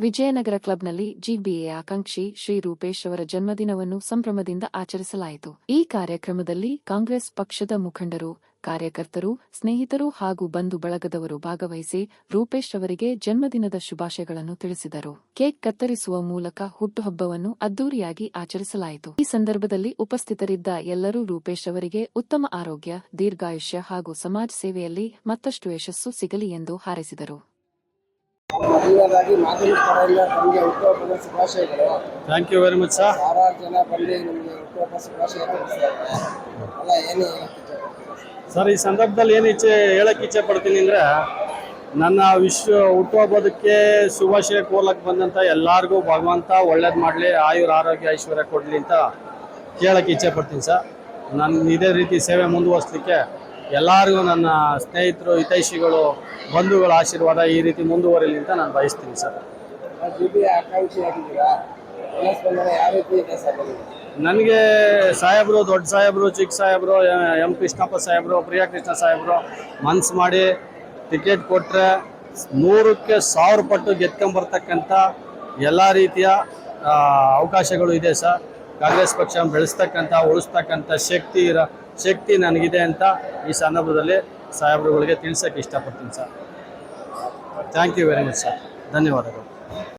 Vijayanagara ಕ್ಲಬ್ನಲ್ಲಿ GBA ಆಕಾಂಕ್ಷಿ Shri Rupesh ಅವರ ಜನ್ಮದಿನವನ್ನು ಸಂಭ್ರಮದಿಂದ ಆಚರಿಸಲಾಯಿತು. ಈ ಕಾರ್ಯಕ್ರಮದಲ್ಲಿ ಕಾಂಗ್ರೆಸ್ ಪಕ್ಷದ ಮುಖಂಡರು, ಕಾರ್ಯಕರ್ತರು, ಸ್ನೇಹಿತರು ಹಾಗೂ ಬಂಧು ಬಳಗದವರು ಭಾಗವಹಿಸಿ ರೂಪೇಶ್ ಅವರಿಗೆ ಜನ್ಮದಿನದ ಶುಭಾಶಯಗಳನ್ನು ತಿಳಿಸಿದರು. ಕೇಕ್ ಕತ್ತರಿಸುವ ಮೂಲಕ ಹುಟ್ಟುಹಬ್ಬವನ್ನು ಅದ್ದೂರಿಯಾಗಿ ಆಚರಿಸಲಾಯಿತು. ಈ ಸಂದರ್ಭದಲ್ಲಿ ಉಪಸ್ಥಿತರಿದ್ದ ಎಲ್ಲರೂ ರೂಪೇಶ್ ಅವರಿಗೆ ಉತ್ತಮ ಆರೋಗ್ಯ, ದೀರ್ಘಾಯುಷ್ಯ ಹಾಗೂ ಸಮಾಜ ಸೇವೆಯಲ್ಲಿ ಮತ್ತಷ್ಟು ಯಶಸ್ಸು ಸಿಗಲಿ ಎಂದು ಹಾರೈಸಿದರು. Thank you very much sir. Sir, ಈ ಸಂದರ್ಭದಲ್ಲಿ ಏನು ಹೇಳಕ್ಕೆ ಇಚ್ಛೆ ಪಡ್ತೀನಿ ಅಂದರೆ, ನನ್ನ ಹುಟ್ಟುಹಬ್ಬದಕ್ಕೆ ಶುಭಾಶಯ ಕೋರ್ಲಕ್ಕೆ ಬಂದಂಥ ಎಲ್ಲರಿಗೂ ಭಗವಂತ ಒಳ್ಳೇದು ಮಾಡಲಿ, ಆರೋಗ್ಯ ಐಶ್ವರ್ಯ ಕೊಡಲಿ ಅಂತ ಕೇಳಕ್ಕೆ ಇಚ್ಛೆ ಪಡ್ತೀನಿ ಸರ್. ನಾನು ಇದೇ ರೀತಿ ಸೇವೆ ಮುಂದುವರಿಸಲಿಕ್ಕೆ ಎಲ್ಲರಿಗೂ ನನ್ನ ಸ್ನೇಹಿತರು, ಹಿತೈಷಿಗಳು, ಬಂಧುಗಳ ಆಶೀರ್ವಾದ ಈ ರೀತಿ ಮುಂದುವರಿಲಿ ಅಂತ ನಾನು ಬಯಸ್ತೀನಿ ಸರ್. ನನಗೆ ಸಾಹೇಬರು, ದೊಡ್ಡ ಸಾಹೇಬರು, ಚಿಕ್ಕ ಸಾಹೇಬರು, ಎಂ ಕೃಷ್ಣಪ್ಪ ಸಾಹೇಬರು, ಪ್ರಿಯಾ ಕೃಷ್ಣ ಸಾಹೇಬರು ಮನ್ಸು ಮಾಡಿ ಟಿಕೆಟ್ ಕೊಟ್ಟರೆ 100ಕ್ಕೆ 1000 ಪಟ್ಟು ಗೆದ್ಕೊಂಬರ್ತಕ್ಕಂಥ ಎಲ್ಲ ರೀತಿಯ ಅವಕಾಶಗಳು ಇದೆ ಸರ್. ಕಾಂಗ್ರೆಸ್ ಪಕ್ಷ ಬೆಳೆಸ್ತಕ್ಕಂಥ, ಉಳಿಸ್ತಕ್ಕಂಥ ಶಕ್ತಿ ನನಗಿದೆ ಅಂತ ಈ ಸಂದರ್ಭದಲ್ಲಿ ಸಾಹೇಬರುಗಳಿಗೆ ತಿಳಿಸೋಕ್ಕೆ ಇಷ್ಟಪಡ್ತೀನಿ sir. Thank you very much sir. ಧನ್ಯವಾದಗಳು.